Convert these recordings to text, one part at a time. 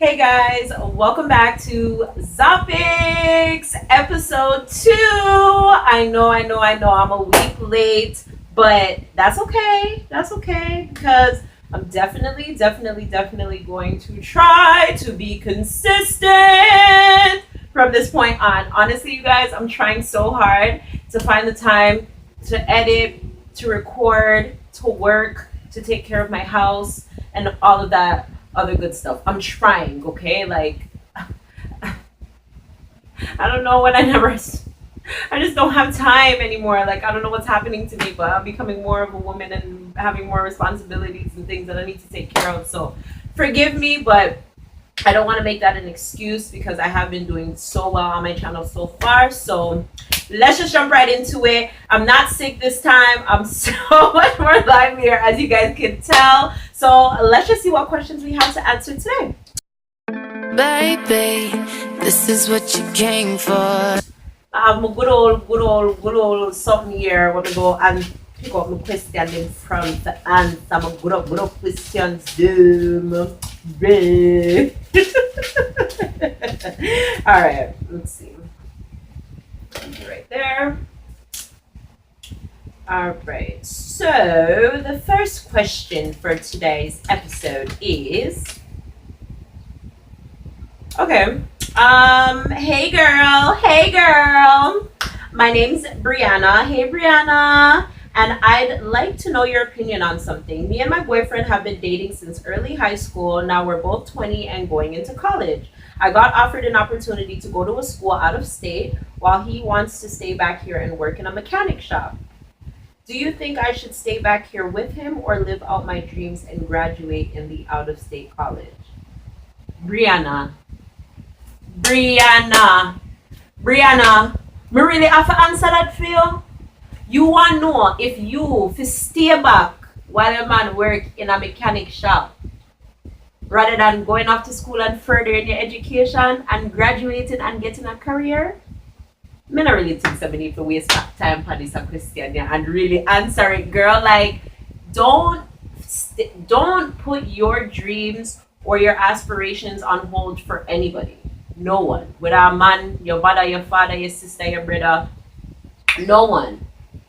Hey guys, welcome back to Zopics episode 2. I know, I'm a week late, but that's okay. That's okay because I'm definitely going to try to be consistent from this point on. Honestly, you guys, I'm trying so hard to find the time to edit, to record, to work, to take care of my house, and all of that other good stuff. I'm trying, okay? Like, I don't know what I just don't have time anymore. Like, I don't know what's happening to me, but I'm becoming more of a woman and having more responsibilities and things that I need to take care of. So, forgive me, but I don't want to make that an excuse because I have been doing so well on my channel so far. So, let's just jump right into it. I'm not sick this time. I'm so much more livelier, as you guys can tell. So let's just see what questions we have to answer today. Baby, this is what you came for. I have a good old something here. We're gonna go and pick up my question in front to answer my good old questions. All right, let's see. Right there. All right, so the first question for today's episode is, okay, hey girl, my name's Brianna. Hey Brianna, and I'd like to know your opinion on something. Me and my boyfriend have been dating since early high school. Now we're both 20 and going into college. I got offered an opportunity to go to a school out of state while he wants to stay back here and work in a mechanic shop. Do you think I should stay back here with him or live out my dreams and graduate in the out of state college? Brianna, Brianna, me really have to answer that for you. You want to know if you fi stay back while a man work in a mechanic shop rather than going off to school and furthering your education and graduating and getting a career? Me not really think so. I need to waste time for this question and really answer it, girl. Like, don't put your dreams or your aspirations on hold for anybody. No one. Whether a man, your mother, your father, your sister, your brother, no one.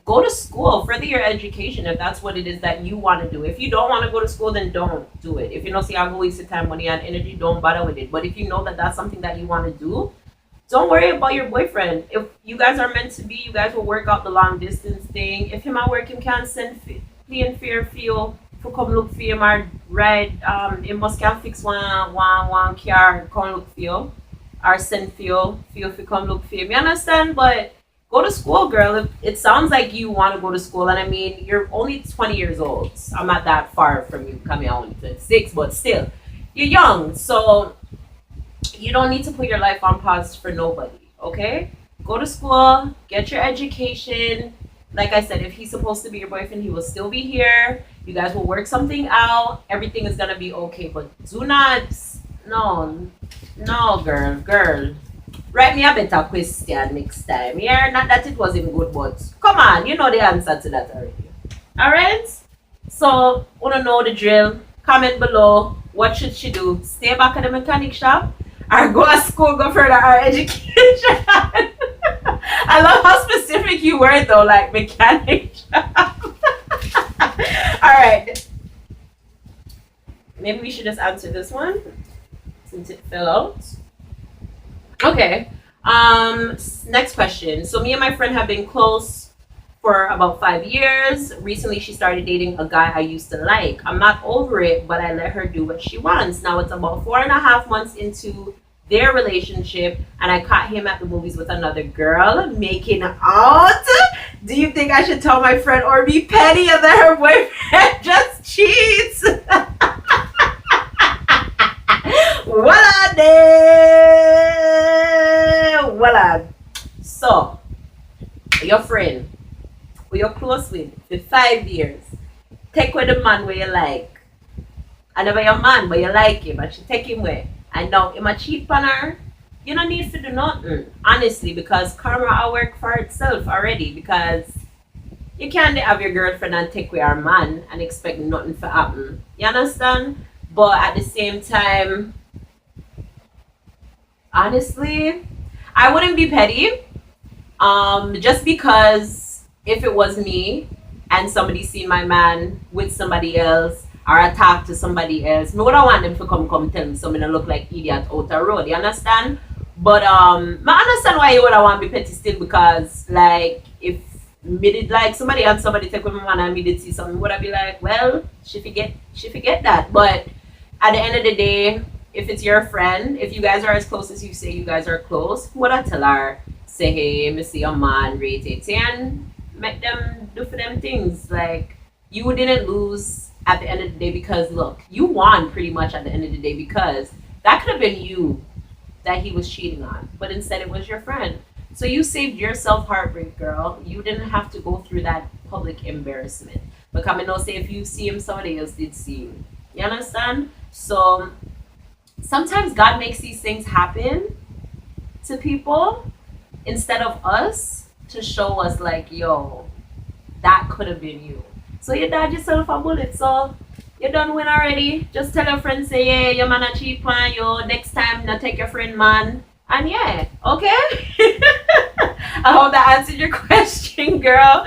Go to school, further your education if that's what it is that you want to do. If you don't want to go to school, then don't do it. If you don't see I'm going to waste your time, money, and energy, don't bother with it. But if you know that that's something that you want to do, don't worry about your boyfriend. If you guys are meant to be, you guys will work out the long distance thing. If him at work, him can't send play and fear feel for come look for him or ride. It must can fix one car come look for you or send for you if you come look for him. You understand? But go to school, girl. It sounds like you want to go to school, and I mean you're only 20 years old. I'm not that far from you. Coming out only 26, but still, you're young, so you don't need to put your life on pause for nobody, okay? Go to school, get your education. Like I said, if he's supposed to be your boyfriend, he will still be here. You guys will work something out. Everything is gonna be okay. But do not, no, girl. Write me a better question next time. Yeah, not that it wasn't good, but come on, you know the answer to that already. Alright? So, wanna know the drill? Comment below. What should she do? Stay back at the mechanic shop? Or go to school, go further our education? I love how specific you were though, like mechanic shop. Alright. Maybe we should just answer this one since it fell out. Okay. Next question. So me and my friend have been close for about 5 years. Recently she started dating a guy I used to like. I'm not over it, but I let her do what she wants. Now it's about 4.5 months into their relationship and I caught him at the movies with another girl making out. Do you think I should tell my friend or be petty and that her boyfriend just cheats? Voila there. Voila. So your friend who you're close with for 5 years take with the man where you like. And never your man but you like him and she take him away. And now him a cheat on her. You don't need to do nothing. Honestly, because karma will work for itself already. Because you can't have your girlfriend and take away her man and expect nothing to happen. You understand? But at the same time, Honestly, I wouldn't be petty. Just because if it was me and somebody seen my man with somebody else or I talk to somebody else, me would I want them to come tell me something that look like idiot out the road. You understand? But I understand why you would I want to be petty still because like if me did like somebody and somebody take with my man and me did see something, would I be like, well, she forget that. But at the end of the day, if it's your friend, if you guys are as close as you say you guys are close, what I tell her, say, hey, me see your man, rate it, and make them do for them things. Like, you didn't lose at the end of the day because, look, you won pretty much at the end of the day because that could have been you that he was cheating on, but instead it was your friend. So you saved yourself heartbreak, girl. You didn't have to go through that public embarrassment. But come and say if you see him, somebody else did see you. You understand? So sometimes God makes these things happen to people instead of us to show us like, yo, that could have been you. So you dodge yourself a bullet. So you done win already. Just tell your friend, say, yeah, your man a cheap man, yo, next time not take your friend man. And yeah, okay. I hope that answered your question, girl.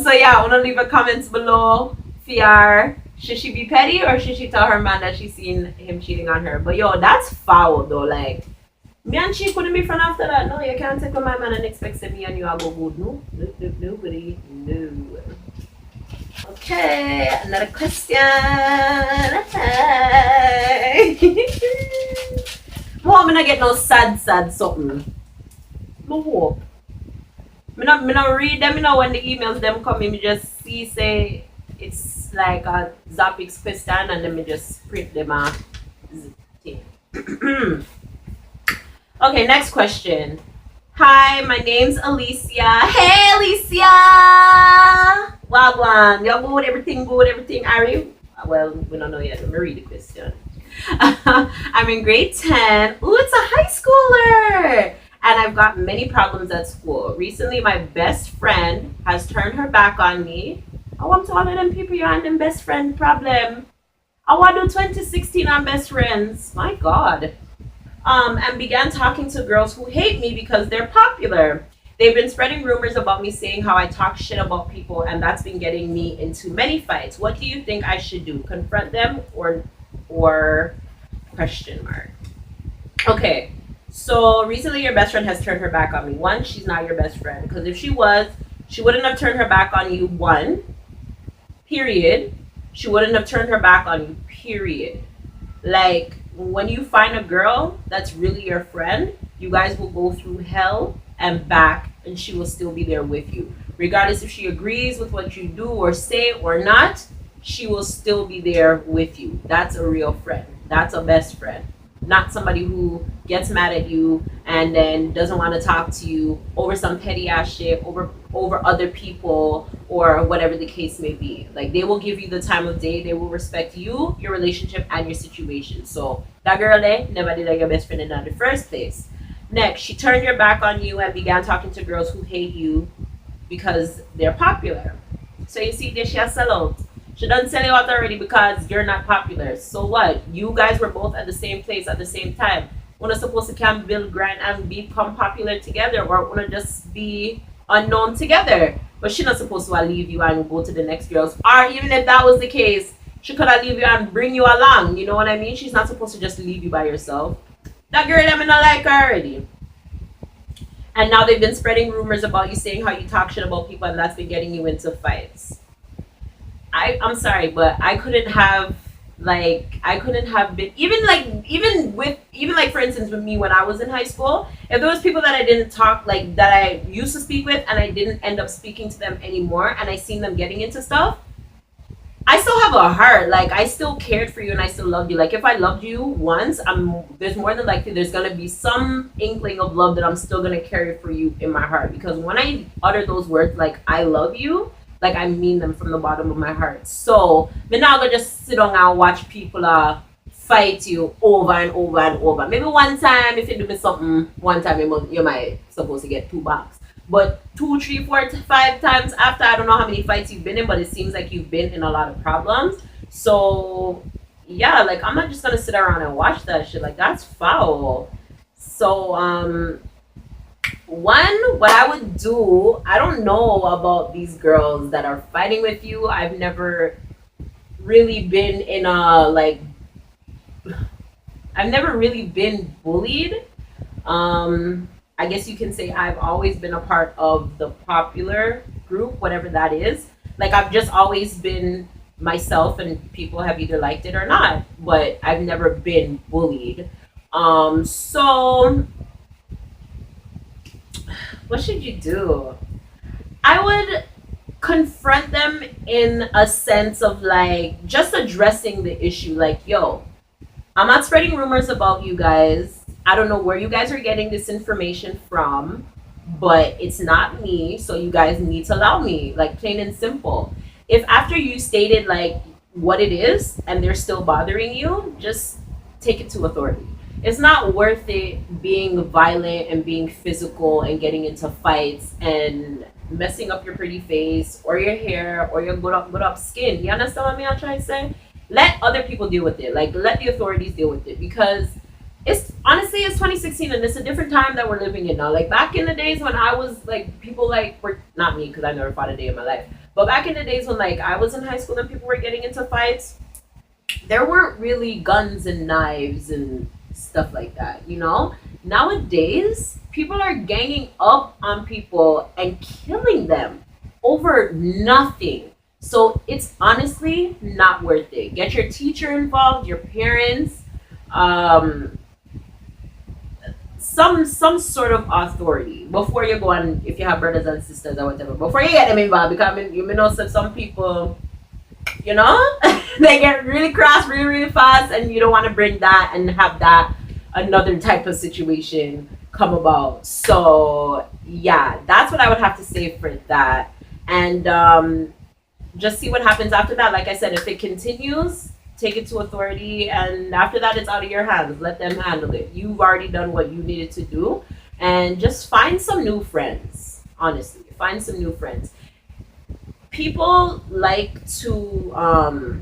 So yeah, I wanna leave a comments below. Fiar, should she be petty or should she tell her man that she's seen him cheating on her? But yo, that's foul though. Like me and she couldn't be friends after that. No, you can't take with my man and expect that me and you are go good. No, nobody, no. Okay, another question. Well, I'm gonna get no sad something. No hope. Me not read them, when the emails them come in, me just see say it's like a Zopics question and then me just print them out. Okay, next question. Hi, my name's Alicia. Hey, Alicia! Wagwan. Y'all good? Everything, Ari? Well, we don't know yet. Let me read the question. I'm in grade 10. Ooh, it's a high schooler! And I've got many problems at school. Recently, my best friend has turned her back on me. I want to all of them people, you're on them best friend problem. I want to do 2016 on best friends. My God. And began talking to girls who hate me because they're popular. They've been spreading rumors about me saying how I talk shit about people, and that's been getting me into many fights. What do you think I should do? Confront them or question mark? Okay, so recently your best friend has turned her back on me. One, she's not your best friend, because if she was, she wouldn't have turned her back on you, one, period. She wouldn't have turned her back on you, period. Like, when you find a girl that's really your friend, you guys will go through hell and back, and she will still be there with you. Regardless if she agrees with what you do or say or not, she will still be there with you. That's a real friend. That's a best friend. Not somebody who gets mad at you and then doesn't want to talk to you over some petty ass shit, over other people, or whatever the case may be. Like, they will give you the time of day. They will respect you, your relationship, and your situation. So that girl there never did like your best friend in the first place. Next, she turned your back on you and began talking to girls who hate you because they're popular. So you see, there she has sell out. She done sell you out already because you're not popular. So what? You guys were both at the same place at the same time. We're not supposed to can build, grind, and become popular together, or we're just be unknown together. But she's not supposed to leave you and go to the next girls. Or even if that was the case, she could have leave you and bring you along. You know what I mean? She's not supposed to just leave you by yourself. That girl, I mean, I like her already. And now they've been spreading rumors about you saying how you talk shit about people, and that's been getting you into fights. I'm sorry, but I couldn't have been even like for instance with me when I was in high school, if there was people that I didn't talk like that I used to speak with and I didn't end up speaking to them anymore and I seen them getting into stuff, I still have a heart. Like, I still cared for you and I still loved you. Like, if I loved you once, there's more than likely there's gonna be some inkling of love that I'm still gonna carry for you in my heart, because when I utter those words like I love you, like, I mean them from the bottom of my heart. So me not gonna just sit down and watch people fight you over and over and over. Maybe one time if you do me something, one time you might supposed to get $2. But 2, 3, 4, 5 times after, I don't know how many fights you've been in, but it seems like you've been in a lot of problems. So yeah, like, I'm not just gonna sit around and watch that shit. Like, that's foul. So what I would do, I don't know about these girls that are fighting with you. I've never really been in a like I've never really been bullied. I guess you can say I've always been a part of the popular group, whatever that is. Like I've just always been myself and people have either liked it or not, but I've never been bullied. So what should you do? I would confront them in a sense of like just addressing the issue like, yo, I'm not spreading rumors about you guys. I don't know where you guys are getting this information from, but it's not me. So you guys need to allow me, like plain and simple. If after you stated like what it is and they're still bothering you, just take it to authority. It's not worth it being violent and being physical and getting into fights and messing up your pretty face or your hair or your good up skin. You understand what I'm trying to say? Let other people deal with it. Like let the authorities deal with it because it's honestly it's 2016 and it's a different time that we're living in now. Like back in the days when I was like people like were not me because I never fought a day in my life, but back in the days when like I was in high school and people were getting into fights, there weren't really guns and knives and stuff like that. You know, nowadays people are ganging up on people and killing them over nothing. So it's honestly not worth it. Get your teacher involved, your parents, um, some sort of authority before you go on. If you have brothers and sisters or whatever, before you get them involved, because I mean, you may know some people, you know, they get really cross really really fast, and you don't want to bring that and have that another type of situation come about. So yeah, that's what I would have to say for that. And just see what happens after that. Like I said, if it continues, take it to authority, and after that, it's out of your hands. Let them handle it. You've already done what you needed to do, and just find some new friends. Honestly, find some new friends. People like to,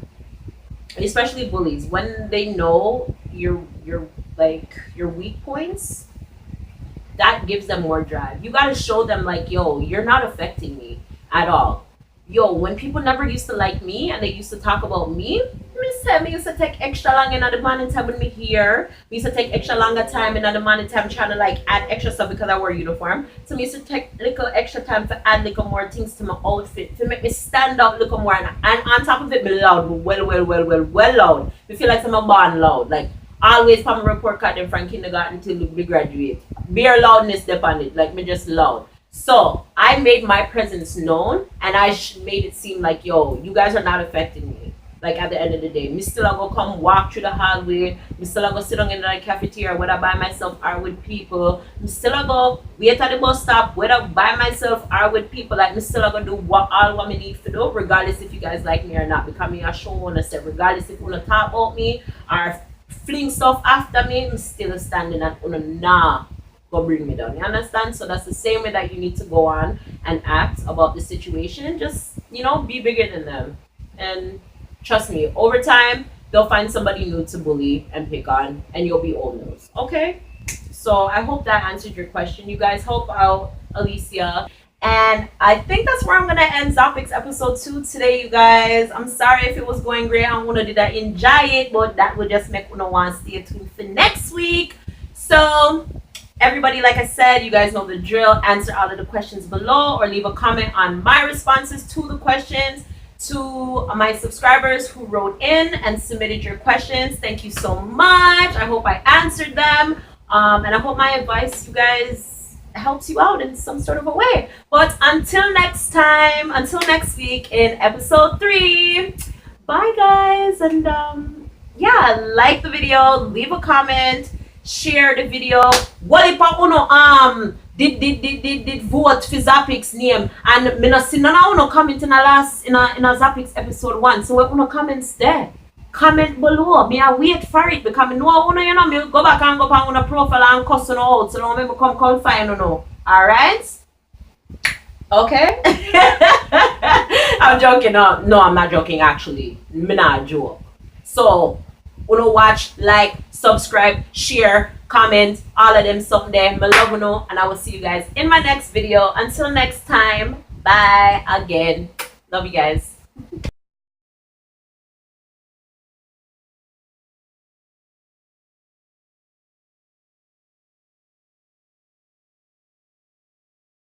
especially bullies, when they know your like your weak points, that gives them more drive. You gotta show them like, yo, you're not affecting me at all. Yo, when people never used to like me and they used to talk about me used to take extra long in the morning time when me here. Me used to take extra longer time in the morning time trying to like add extra stuff because I wear uniform. So me used to take little extra time to add little more things to my outfit to make me stand out little more. And on top of it, me loud, well loud. Me feel like I'm a born loud. Like always from a report card in from kindergarten till we graduate. Bare loudness depend it. Like me just loud. So I made my presence known, and I made it seem like, yo, you guys are not affecting me. Like at the end of the day, me still I go come walk through the hallway. Me still I go sit down in the cafeteria, whether by myself or with people. Me still I go wait at the bus stop, whether by myself or with people. Like me still I go do what me need to do, regardless if you guys like me or not. Because me I show wanna say, regardless if you wanna talk about me or fling stuff after me, I'm still standing and nah go bring me down. You understand? So that's the same way that you need to go on and act about the situation. Just, you know, be bigger than them. And trust me, over time, they'll find somebody new to bully and pick on, and you'll be old news. Okay? So I hope that answered your question. You guys help out Alicia. And I think that's where I'm going to end Zopics episode 2 today, you guys. I'm sorry if it was going great. I want to did I enjoy it, but that would just make me want to stay tuned for next week. So everybody, like I said, you guys know the drill. Answer all of the questions below or leave a comment on my responses to the questions. To my subscribers who wrote in and submitted your questions, thank you so much. I hope I answered them. And I hope my advice, you guys, helps you out in some sort of a way. But until next time, until next week in episode 3, bye guys. And yeah, like the video, leave a comment, share the video. What if I uno did vote for Zopics name, and me not see none of uno comment in a Zopics episode 1. So what uno comments there? Comment below. Me I wait for it because me know uno, you know, me go back and go on uno profile and cuss uno out. So don't make me come call fine uno. Alright? Okay? I'm joking. No, I'm not joking actually. Me not joke. So uno watch, like, subscribe, share, comment, all of them something there. Me love you know, and I will see you guys in my next video. Until next time, bye again. Love you guys.